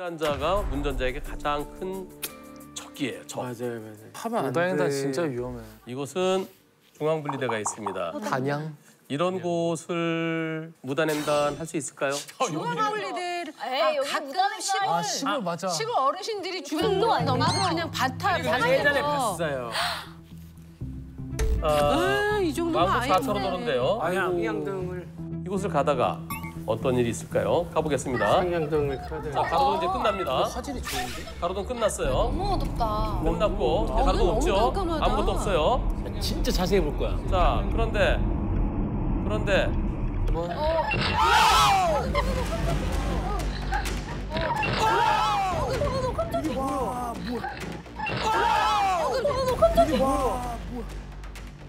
무단횡단자가 운전자에게 가장 큰 적이에요. 적. 맞아요. 하면 안 돼. 무단횡단 진짜 위험해. 이곳은 중앙분리대가 있습니다. 단양? 이런 곳을 무단횡단 할 수 있을까요? 중앙분리대를 가끔 시골 맞아. 시골 어르신들이 중앙도 넘어서 그냥 바타 예전에 바다에서 봤어요. 이 정도면 왕복 아예 4차로 도로인데요. 상향등을 이곳을 가다가 어떤 일이 있을까요? 가보겠습니다. 상향등을 켜야 자, 가로등 이제 끝납니다. 화질이 좋은데? 가로등 끝났어요. 너무 어둡다. 끝났고 이제 가로등 너무 없죠? 깜깜하다. 아무것도 없어요. 진짜 자세히 볼 거야. 자, 그런데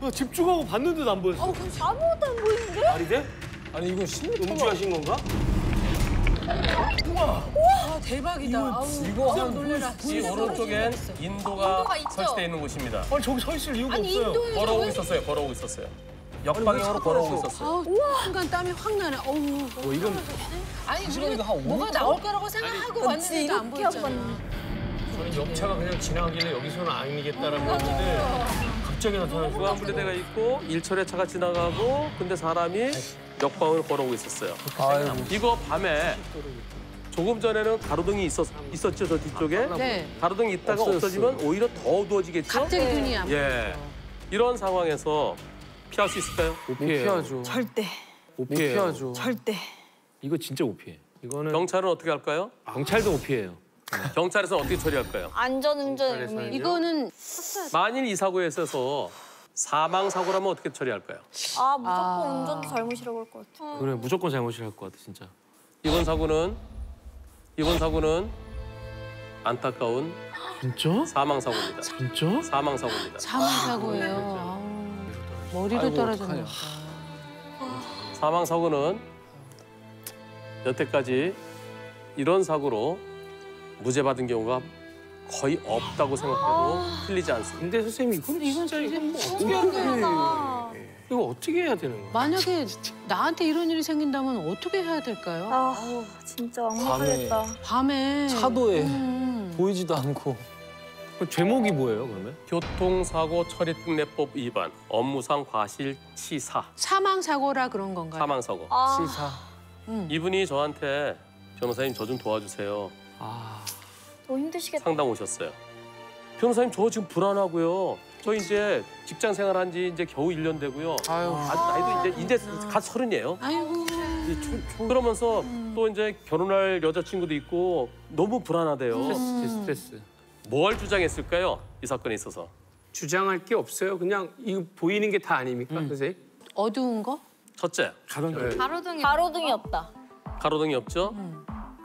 야, 집중하고 봤는데도 안 보였어. 아무것도 안 보이는데? 말이 돼? 아니 이거 10m. 음주하신 건가? 아, 대박이다. 아우, 이거 깜짝 한 놀래라. 이 오른쪽엔 인도가 인도가 있죠? 설치되어 있는 곳입니다. 아니 저기 서 있을 이유가 아니 없어요. 인도에서 걸어오고 왜- 있었어요. 걸어오고 있었어요. 역방향으로 걸어오고 있었어요. 아우, 순간 땀이 확 나네. 어우. 이건 아니 이거 우리가 한 5m? 뭐가 나올 거라고 생각하고 왔는데 안 이렇게 하고 보였잖아. 저는 역차가 그냥 지나가길래 여기서는 아니겠다라고 했는데 갑자기 나타나서 중앙분리대가 있고 1차례차가 지나가고 근데 사람이 역방을 걸어오고 있었어요. 아이고. 이거 밤에 조금 전에는 가로등이 있었죠, 저 뒤쪽에. 네. 가로등이 있다가 없어졌어요. 없어지면 오히려 더 어두워지겠죠? 갑자기 눈이 안 예. 이런 상황에서 피할 수 있을까요? 못 피하죠. 절대. 못 피하죠. 절대. 이거 진짜 못 피해. 이거는 경찰은 어떻게 할까요? 경찰도 못 피해요. 경찰에서는 어떻게 처리할까요? 안전운전 경찰에서는 의미. 이거는 만일 이 사고에 있어서 사망사고라면 어떻게 처리할까요? 아 무조건 운전도 잘못이라고 할 것 같아. 그래 무조건 잘못이랄 것 같아 진짜. 이번 사고는 안타까운 진짜? 사망사고입니다. 진짜? 사망사고입니다. 사망사고예요. 아우, 머리도 아이고, 떨어졌네. 어떡하냐. 사망사고는 여태까지 이런 사고로 무죄받은 경우가 거의 없다고 생각해도 틀리지 않습니다. 근데 선생님 이건 이건 진짜 이거 뭐 진짜 어떻게 해야 돼? 아, 이거 어떻게 해야 되는 거야? 만약에 나한테 이런 일이 생긴다면 어떻게 해야 될까요? 아 진짜 막막하겠다. 밤에 차도에 음. 보이지도 않고. 그 제목이 뭐예요 그러면? 교통사고 처리특례법 위반, 업무상 과실치사, 사망사고라 그런 건가요? 사망사고. 아 시사. 이분이 저한테 변호사님 저 좀 도와주세요. 너무 힘드시겠다. 상담 오셨어요. 변호사님 저 지금 불안하고요. 저 이제 직장 생활한 지 이제 겨우 1년 되고요. 아유. 나이도 이제 갓 30이에요. 아이고. 그러면서 또 이제 결혼할 여자친구도 있고 너무 불안하대요. 스트레스. 뭘 주장했을까요? 이 사건에 있어서. 주장할 게 없어요. 그냥 이거 보이는 게 다 아닙니까, 선생님? 어두운 거? 첫째, 가로등이 없다. 가로등이 없죠?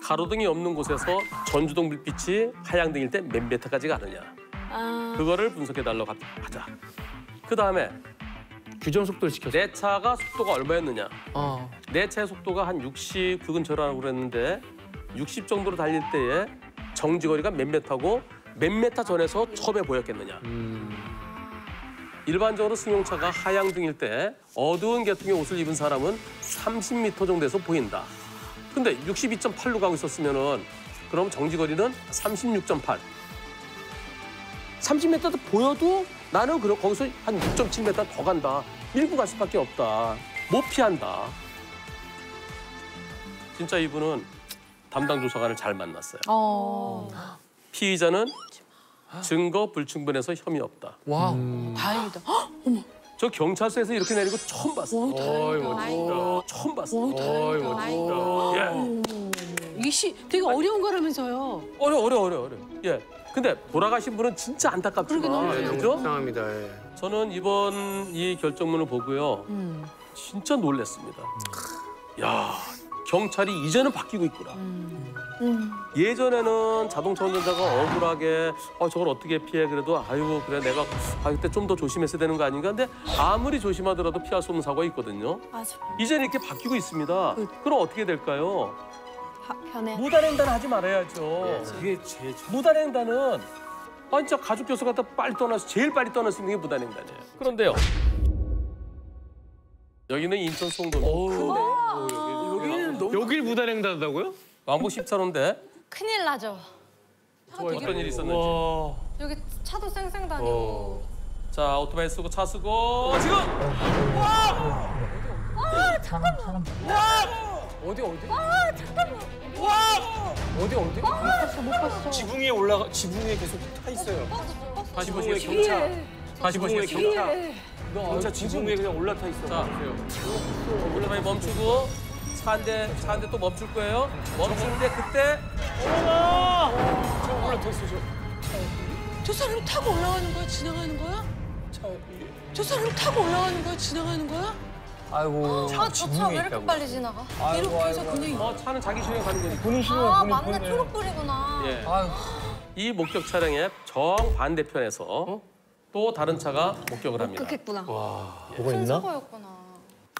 가로등이 없는 곳에서 전주동 불빛이 하향등일 때 몇 메타까지 가느냐. 아 그거를 분석해달라고 하자. 그다음에 규정 속도를 지켰어. 내 차가 속도가 얼마였느냐. 어. 내 차의 속도가 한 60 그 근처라고 그랬는데 60 정도로 달릴 때에 정지거리가 몇 메타고 몇 메타 전에서 처음에 보였겠느냐. 일반적으로 승용차가 하향등일 때 어두운 계통의 옷을 입은 사람은 30m 정도에서 보인다. 근데 62.8로 가고 있었으면은 그럼 정지거리는 36.8. 30m 보여도 나는 거기서 한 6.7m 더 간다. 밀고 갈 수밖에 없다. 못 피한다. 진짜 이분은 담당 조사관을 잘 만났어요. 피의자는 증거 불충분해서 혐의 없다. 와. 다행이다. 저 경찰서에서 이렇게 내리고 처음 봤어요. 다행이다. 처음 봤어요. 오, 다행이다. 예. 이게 되게 어려운 거라면서요. 어려. 예. 근데 돌아가신 분은 진짜 안타깝지만, 그러게, 그죠? 속상합니다. 예. 저는 이번 이 결정문을 보고요, 진짜 놀랐습니다. 야, 경찰이 이제는 바뀌고 있구나. 예전에는 자동차 운전자가 억울하게 저걸 어떻게 피해 그래도 아이고 그래 내가 그때 좀 더 조심했어야 되는 거 아닌가. 근데 아무리 조심하더라도 피할 수 없는 사고가 있거든요. 맞아. 이제는 이렇게 바뀌고 있습니다. 그럼 어떻게 될까요? 변해. 무단횡단 하지 말아야죠. 그게 제일 무단횡단은 진짜 가족 교수 갖다 빨리 떠나서 제일 빨리 떠날 수 있는 게 무단횡단이에요. 그런데요. 여기는 인천 송도입니다. 여기는 너무 여길 무단횡단한다고요? 왕복 14호인데 큰일 나죠. 어떤 일이 있었는지. 여기 차도 쌩쌩 다니고. 자, 오토바이 쓰고 차 쓰고 지금 어디? 못 봤어. 지붕 위에 올라가 지붕 위에 계속 타 있어요. 다시 지붕 위에 보시겠습니다. 경찰. 다시 지붕 위에 보시겠습니다. 경찰 지붕 위에 그냥 올라타 있어. 자, 오토바이 멈추고 차 한 대 또 멈출 거예요. 멈출 때 그때 저 올라타 있어 저. 저 사람 타고 올라가는 거야? 지나가는 거야? 저 사람 타고 올라가는 거야? 지나가는 거야? 아이고. 저 차 왜 이렇게 빨리 지나가? 이렇게 해서 그냥 차는 자기 신호에 가는 거니까. 본인 신호 아, 본인 맞네. 초록불이구나. 예. 아유. 이 목격 차량의 정반대편에서 또 다른 차가 목격을 합니다. 그랬구나. 뭐가 사고였구나.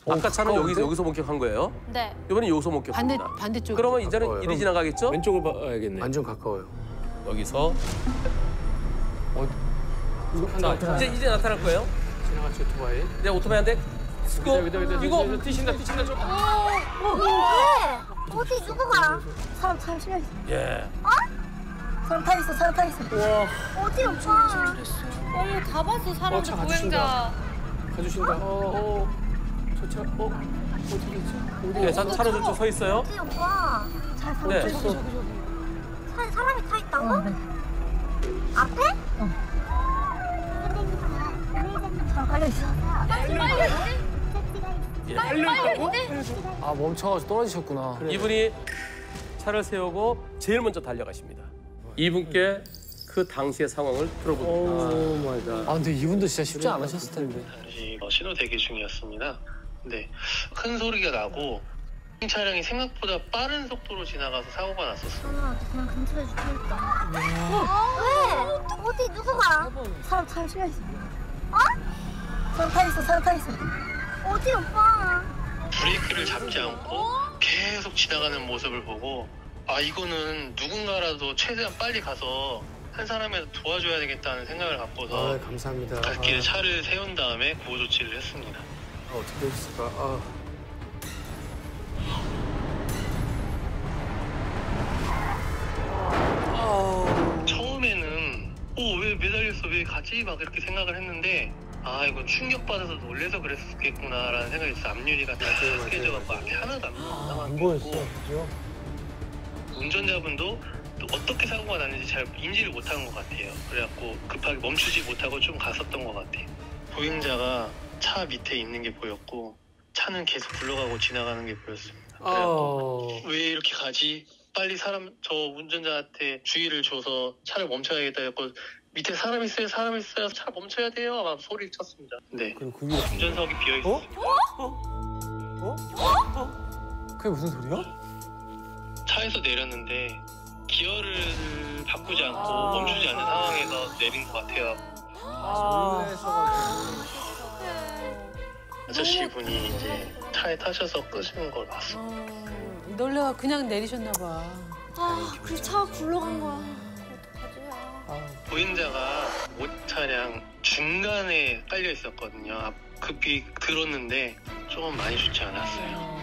아까 차는 여기서 목격한 거예요. 네. 이번엔 여기서 목격합니다. 반대쪽. 그러면 이제는 일이 지나가겠죠? 왼쪽을 봐야겠네. 완전 가까워요. 여기서 자, 이제 나타날 거예요. 지나갔죠 오토바이. 내 오토바이 한 대 쓰고 이거 뛰신다 저. 어디 누구 가? 사람 실려 있어. 예. 사람 타 있어. 어디 오빠? 어머, 다 봤어, 사람들 차 보행자. 가주신다. 저 차. 어떻게 있지? 네, 차로 저쪽 서 있어요. 어디 오빠? 잘 네. 사람이 타 있다고? 앞에? 잘 깔려 있어. 아 멈춰가지고 떨어지셨구나. 이분이 차를 세우고 제일 먼저 달려가십니다. 이분께 그 당시의 상황을 들어봅니다. 마이 갓. 아 근데 이분도 진짜 쉽지 않으셨을 텐데. 당시 신호 대기 중이었습니다. 근데 큰 소리가 나고 차량이 생각보다 빠른 속도로 지나가서 사고가 났었어요. 그냥 근처에 죽겠다. 왜? 어디 누구 가? 사람 실려 있어. 사람 타 있어. 어디 오빠? 브레이크를 잡지 않고 계속 지나가는 모습을 보고 아 이거는 누군가라도 최대한 빨리 가서 한 사람이라도 도와줘야 되겠다는 생각을 갖고서 감사합니다. 갓길에 차를 세운 다음에 구호 조치를 했습니다. 어떻게 했을까? 처음에는 왜 매달렸어 왜 가지 막 이렇게 생각을 했는데 아 이거 충격받아서 놀래서 그랬겠구나라는 생각이 있어. 앞유리가 다 깨져갖고 앞에 하나도 안 보였어. 그죠? 운전자분도 또 어떻게 사고가 났는지 잘 인지를 못한 것 같아요. 그래갖고 급하게 멈추지 못하고 좀 갔었던 것 같아요. 보행자가 차 밑에 있는 게 보였고 차는 계속 굴러가고 지나가는 게 보였습니다. 그래갖고 왜 이렇게 가지? 빨리 저 운전자한테 주의를 줘서 차를 멈춰야겠다 했고 밑에 사람 있어요 차 멈춰야 돼요 막 소리를 쳤습니다. 네. 운전석이 비어있어요. 그게 무슨 소리야? 차에서 내렸는데 기어를 바꾸지 않고 멈추지 않는 상황에서 내린 것 같아요. 아저씨 분이 이제 차에 타셔서 끄시는 걸 봤어. 놀래가 그냥 내리셨나 봐. 그 차가 굴러간 거야. 보행자가 차량 중간에 깔려 있었거든요. 급히 들었는데 조금 많이 좋지 않았어요.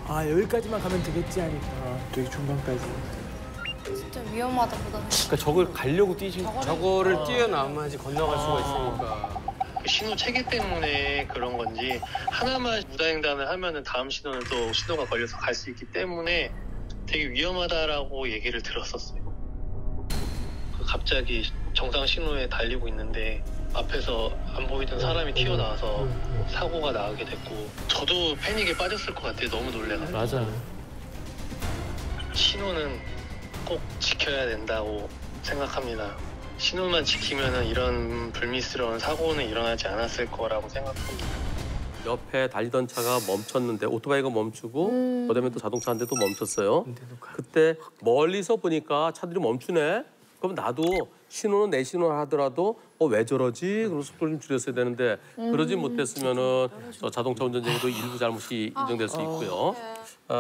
아 여기까지만 가면 되겠지 하니까 되게 중간까지. 진짜 위험하다 보다. 그러니까 저걸 가려고 저거를 뛰어넘어야지 건너갈 수가 있으니까. 신호 체계 때문에 그런 건지 하나만 무단횡단을 하면은 다음 신호는 또 신호가 걸려서 갈 수 있기 때문에 되게 위험하다라고 얘기를 들었었어요. 갑자기 정상 신호에 달리고 있는데 앞에서 안 보이던 사람이 튀어나와서 사고가 나게 됐고 저도 패닉에 빠졌을 것 같아요. 너무 놀래가지고. 맞아. 신호는 꼭 지켜야 된다고 생각합니다. 신호만 지키면은 이런 불미스러운 사고는 일어나지 않았을 거라고 생각합니다. 옆에 달리던 차가 멈췄는데 오토바이가 멈추고 그다음에 또 자동차 한 대도 멈췄어요. 그때 멀리서 보니까 차들이 멈추네. 그럼 나도 신호는 내 신호를 하더라도 왜 저러지? 그럼 속도를 좀 줄였어야 되는데 그러지 못했으면은 저 자동차 운전자에도 일부 잘못이 인정될 수 있고요.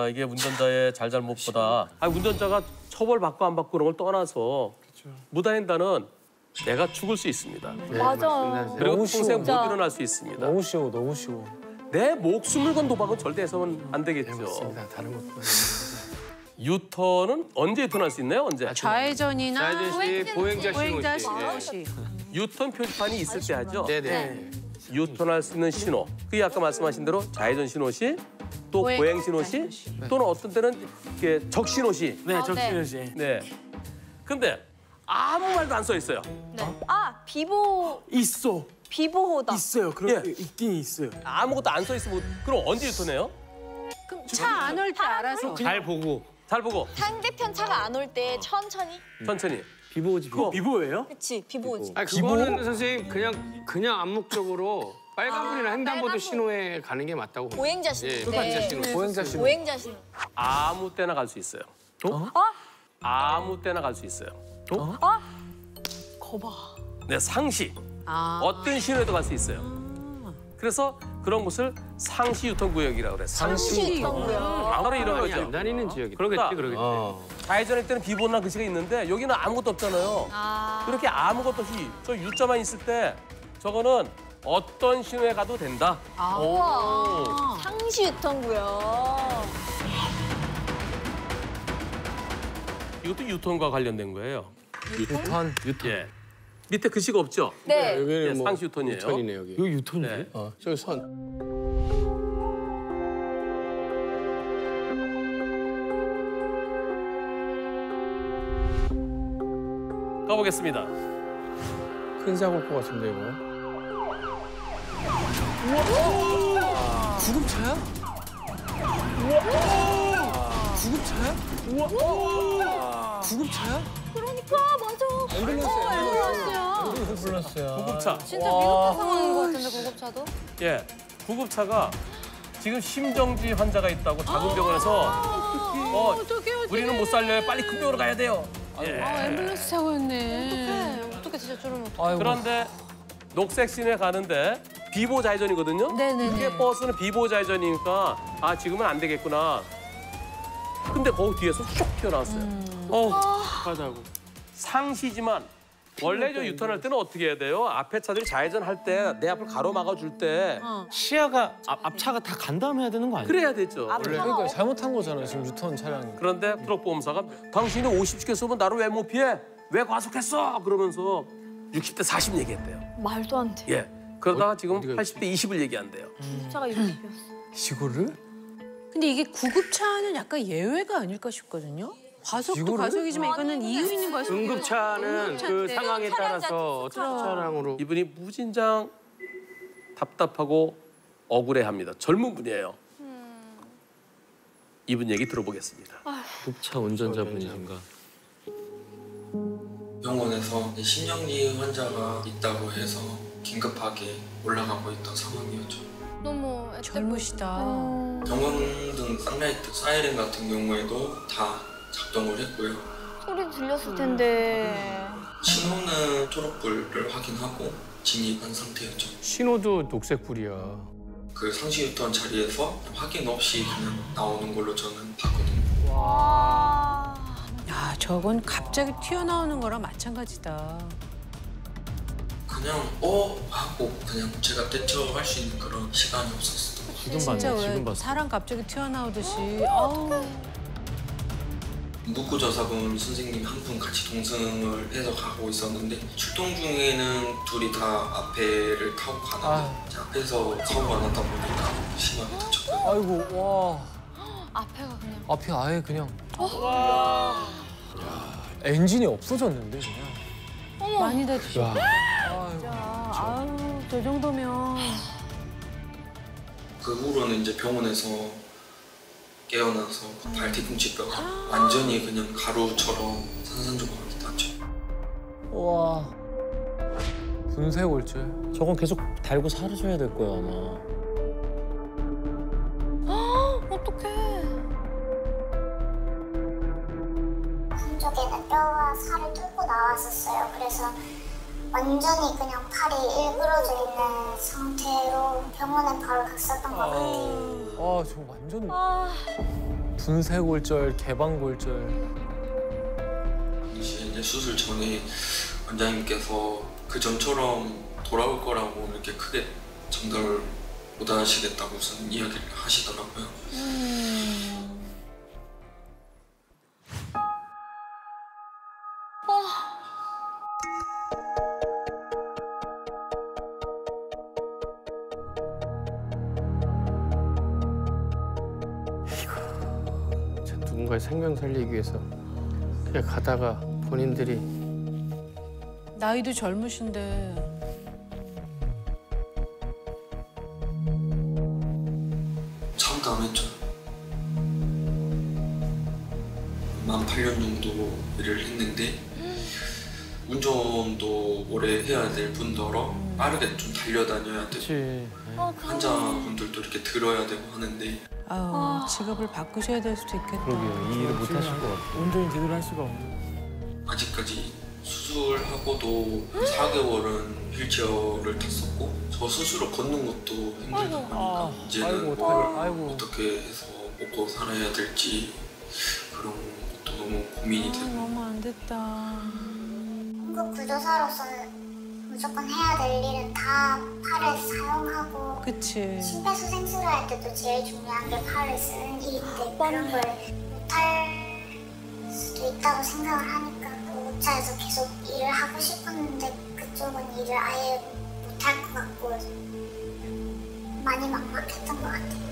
이게 운전자의 잘잘못보다 운전자가 처벌받고 안 받고 그런 걸 떠나서 무단횡단은 내가 죽을 수 있습니다. 맞아. 그리고 너무 평생 쉬워. 못 일어날 수 있습니다. 너무 쉬워, 너무 쉬워. 내 목숨을 건 도박은 절대 해서는 안 되겠죠. 맞습니다. 다른 것도 유턴은 언제 유턴할 수 있나요? 언제? 좌회전이나 좌회전 시 보행자 보행자 신호시. 신호시. 유턴 표지판이 있을 때 하죠. 네네. 유턴할 수 있는 신호. 그게 아까 말씀하신 대로 좌회전 신호시, 또 보행 보행 신호시, 또는 어떤 때는 이렇게 적 신호시. 네, 네. 적신호 씨. 네. 근데 아무 말도 안 써 있어요. 아, 있어. 비보호다. 있어요. 그렇게 예. 있긴 있어요. 아무것도 안 써 있으면 그럼 언제 유턴해요? 그럼 차 안 올 때 알아서. 잘 보고. 잘 보고 상대편 차가 안 올 때 천천히. 천천히. 비보지. 비보예요? 그치, 비보호지. 아 그거는 선생님 그냥 암묵적으로 빨간불이나 횡단보도 신호에 가는 게 맞다고. 보행자 신호. 예, 네. 보행자 신호. 보행자 신호. 보행자 신호. 아무 때나 갈 수 있어요. 아무 때나 갈 수 있어요. 거봐. 네, 상시. 아. 어떤 신호에도 갈 수 있어요. 그래서 그런 곳을 상시 유턴 구역이라고 그래요. 상시 있던고요. 바로 이런 많이 안 거죠. 다니는 지역이. 그러니까. 그러겠지. 좌회전할 때는 비보나 글씨가 있는데 여기는 아무것도 없잖아요. 그렇게 아무것도 없이 저 U자만 있을 때 저거는 어떤 신호에 가도 된다. 우와. 상시 유턴구요. 이것도 유턴과 관련된 거예요. 유턴. 예. 밑에 글씨가 없죠? 네. 여기는 예, 뭐 상시 유턴이에요. 유턴이네 여기. 이거 유턴이지? 네. 저기 선. 가보겠습니다. 큰 사고 올 것 같은데 이거. 구급차야? 구급차야? 구급차야? 그러니까 맞아. 앰뷸런스야. 구급차. 진짜 위급한 상황인 것 같은데 구급차도? 예. 구급차가 지금 심정지 환자가 있다고 작은 병원에서 우리는 못 살려요. 빨리 큰 병원으로 가야 돼요. 예. 앰뷸런스 사고였네. 어떻게 진짜 줄을 못. 아이고. 그런데 녹색 신호에 가는데 비보 좌회전이거든요. 네네네. 이게 버스는 비보 좌회전이니까 아 지금은 안 되겠구나. 근데 거기 뒤에서 슉 튀어나왔어요. 하다고. 상시지만 원래 저 유턴할 때는 어떻게 해야 돼요? 앞에 차들이 좌회전할 때 내 앞을 가로막아 줄 때 시야가 앞차가 다 간 다음에 해야 되는 거 아니에요? 그래야 되죠. 그러니까 잘못한 거잖아, 지금 유턴 차량이. 그런데 트럭 보험사가 당신이 50씩 쏘면 나를 왜 못 피해? 왜 과속했어? 그러면서 60대 40 얘기했대요. 말도 안 돼. 예. 그러다가 지금 80대 20을 얘기한대요. 차가 이렇게 피었어. 시골을? 근데 이게 구급차는 약간 예외가 아닐까 싶거든요. 과속도 지구를? 과속이지만 이거는 이유 있는 과속. 응급차는 그 상황에 따라서 차량으로. 이분이 무진장 답답하고 억울해합니다. 젊은 분이에요. 이분 얘기 들어보겠습니다. 급차 운전자분이신가? 병원에서 심정지 환자가 있다고 해서 긴급하게 올라가고 있던 상황이었죠. 너무 젊으시다. 경광등, 쌍라이트, 사이렌 같은 경우에도 다 작동을 했고요. 소리도 들렸을 텐데. 신호는 초록불을 확인하고 진입한 상태였죠. 신호도 녹색불이야. 그 상시 유턴 자리에서 확인 없이 그냥 나오는 걸로 저는 봤거든요. 야, 저건 갑자기 튀어나오는 거랑 마찬가지다. 그냥 하고 그냥 제가 대처할 수 있는 그런 시간이 없었어요. 지금 진짜 봤네, 왜 지금 봤어. 사람 갑자기 튀어나오듯이. 아우. 문구조사분 선생님 한 분 같이 동승을 해서 가고 있었는데 출동 중에는 둘이 다 앞에를 타고 가는데 이제 앞에서 사고가 났다 보니까 심하게 다쳤고요. 아이고, 와. 앞에가 그냥. 앞이 아예 그냥. 야, 엔진이 없어졌는데, 그냥. 많이 다치죠. 아이고. 아우, 저 정도면. 그 후로는 이제 병원에서 깨어나서 발 뒤꿈치뼈가 완전히 그냥 가루처럼 산산조각이 났죠. 와. 분쇄골절. 저건 계속 달고 사라져야 될 거야 아마. 어떡해. 한쪽에는 뼈와 살을 뚫고 나왔었어요. 그래서 완전히 그냥 팔이 일그러져 있는 상태로 병원에 바로 갔었던 것 같아요. 아, 저 완전. 분쇄골절, 개방골절. 이제 수술 전에 원장님께서 그 전처럼 돌아올 거라고 이렇게 크게 전달 못 하시겠다고 우선 이야기를 하시더라고요. 누군가의 생명 살리기 위해서 그냥 가다가 본인들이 나이도 젊으신데. 차도 안 했죠. 만 8년 정도 일을 했는데 운전도 오래 해야 될 뿐더러 빠르게 좀 달려다녀야 되고 환자분들도 이렇게 들어야 되고 하는데 아유, 직업을 바꾸셔야 될 수도 있겠다. 그러게요. 이 일을 못 하실 것 같아요. 온전히 제대로 할 수가 없네. 아직까지 수술하고도 4개월은 휠체어를 탔었고 저 스스로 걷는 것도 힘들다 보니까 이제는 어떻게 해서 먹고 살아야 될지 그런 것도 너무 고민이 되고 너무 안 됐다. 응급 구조사로서는 무조건 해야 될 일은 다 팔을 사용하고 그치. 심폐소생술을 할 때도 제일 중요한 게 팔을 쓰는 일인데 그런 걸 못할 수도 있다고 생각을 하니까 의료차에서 계속 일을 하고 싶었는데 그쪽은 일을 아예 못할 것 같고 많이 막막했던 것 같아요.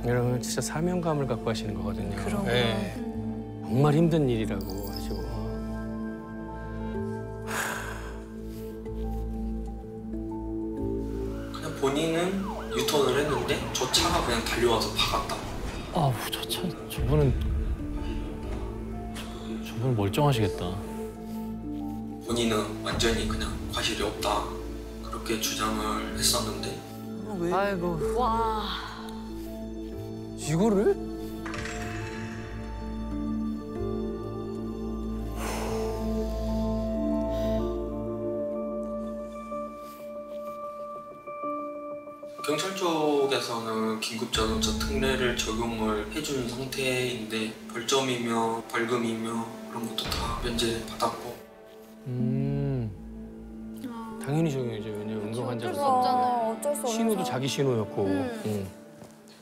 여러분 진짜 사명감을 갖고 하시는 거거든요. 그런 네. 정말 힘든 일이라고 하시고. 그냥 본인은 유턴을 했는데 저 차가 그냥 달려와서 박았다. 아우 저분은 멀쩡하시겠다. 본인은 완전히 그냥 과실이 없다 그렇게 주장을 했었는데 왜? 아이고. 와. 이거를? 경찰 쪽에서는 긴급자동차 특례를 적용을 해준 상태인데 벌점이며 벌금이며 그런 것도 다 면제받았고 당연히 적용이죠. 왜냐면 응급 어쩔 수 환자라서. 없잖아요. 어쩔 수 없는 신호도 상황. 자기 신호였고.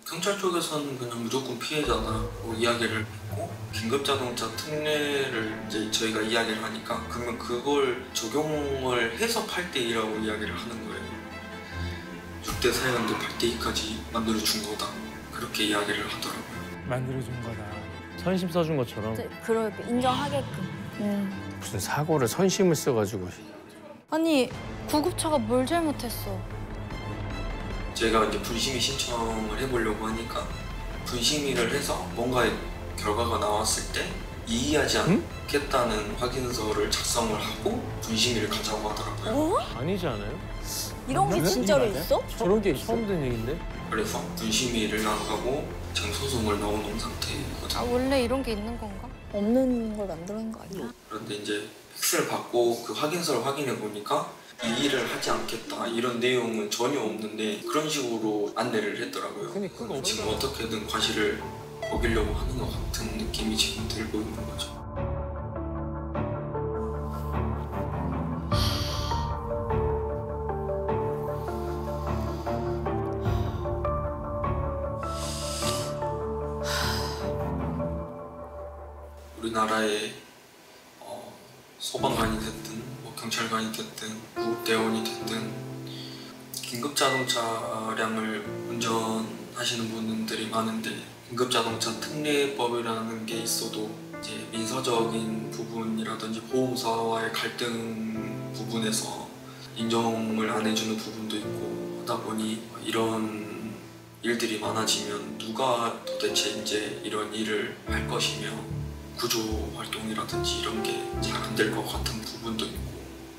경찰 쪽에서는 그냥 무조건 피해자다고 이야기를 했고 긴급자동차 특례를 이제 저희가 이야기를 하니까 그러면 그걸 적용을 해서 8대2라고 이야기를 하는 거예요. 6대 4였는데 8대2까지 만들어준 거다 그렇게 이야기를 하더라고요. 만들어준 거다. 선심 써준 것처럼. 그렇게 인정하게끔. 무슨 사고를 선심을 써가지고. 아니 구급차가 뭘 잘못했어? 제가 이제 분심위 신청을 해보려고 하니까 분심위를 해서 뭔가의 결과가 나왔을 때 이의하지 않겠다는 확인서를 작성을 하고 분심위를 가자고 하더라고요. 아니지 않아요? 이런 게 진짜로 있어? 저런 게 있어? 처음 듣는 얘기인데? 그래서 분심위를 나가고 지금 소송을 넣어놓은 상태거든요. 아 원래 이런 게 있는 건가? 없는 걸 만들어낸 거 아니야? 그런데 이제 팩스를 받고 그 확인서를 확인해 보니까 이의를 하지 않겠다 이런 내용은 전혀 없는데 그런 식으로 안내를 했더라고요. 그러니까 지금 어떻게든 과실을 먹이려고 하는 것 같은 느낌이 지금 들고 있는 거죠. 우리나라의 소방관이 됐든 뭐 경찰관이 됐든 구급대원이 됐든 긴급자동차량을 운전하시는 분들이 많은데 긴급자동차 특례법이라는 게 있어도 이제 민사적인 부분이라든지 보험사와의 갈등 부분에서 인정을 안 해주는 부분도 있고 하다 보니 이런 일들이 많아지면 누가 도대체 이제 이런 일을 할 것이며 구조 활동이라든지 이런 게 잘 안 될 것 같은 부분도 있고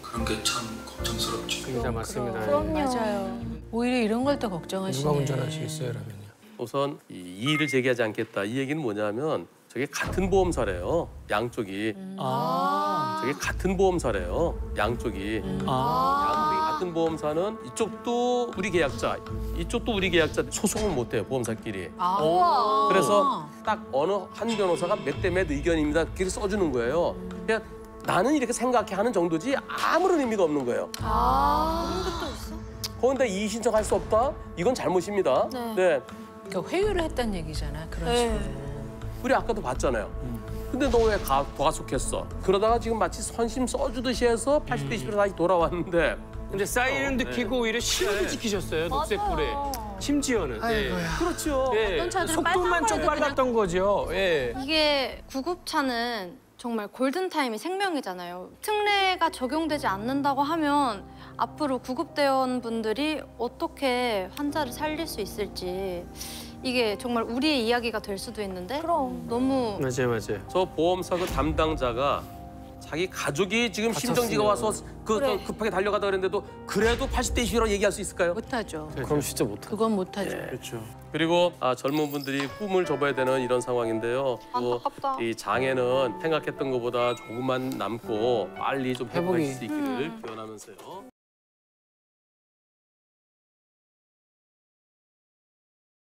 그런 게 참 걱정스럽죠. 진짜 맞습니다. 그럼요. 맞아요. 오히려 이런 걸 더 걱정하시네. 누가 운전하시겠어요, 그러면요? 우선 이 이의를 제기하지 않겠다. 이 얘기는 뭐냐면 저게 같은 보험사래요. 양쪽이. 저게 같은 보험사래요. 양쪽이. 양쪽이 같은 같은 보험사는 이쪽도 우리 계약자, 이쪽도 우리 계약자 소송을 못 해요, 보험사끼리. 그래서 딱 어느 한 변호사가 몇 대 몇 의견입니다. 그렇게 써주는 거예요. 그냥 나는 이렇게 생각해 하는 정도지 아무런 의미가 없는 거예요. 그런 것도 있어? 그런데 이의 신청할 수 없다? 이건 잘못입니다. 네. 그러니까 회유를 했다는 얘기잖아. 그런 식으로. 우리 아까도 봤잖아요. 근데 너 왜 과속했어? 그러다가 지금 마치 선심 써주듯이 해서 80대 20으로 다시 돌아왔는데 근데 사이렌도 켜고 오히려 신호도 지키셨어요. 녹색불에. 심지어는. 예. 그렇죠. 예. 어떤 차들은 속도만 좀 빨간 빨랐던 거죠. 예. 이게 구급차는 정말 골든타임이 생명이잖아요. 특례가 적용되지 않는다고 하면 앞으로 구급대원분들이 어떻게 환자를 살릴 수 있을지 이게 정말 우리의 이야기가 될 수도 있는데 너무 맞아요. 저 보험사 그 담당자가 자기 가족이 지금 심정지가 와서 급하게 달려가다 그랬는데도 그래도 80대 20이라고 얘기할 수 있을까요? 못하죠. 그럼 진짜 못하죠. 그건 못하죠. 그렇죠. 그리고 젊은 분들이 꿈을 접어야 되는 이런 상황인데요. 또 안타깝다. 이 장애는 생각했던 것보다 조금만 남고 빨리 좀 회복할 수 있기를 기원하면서요.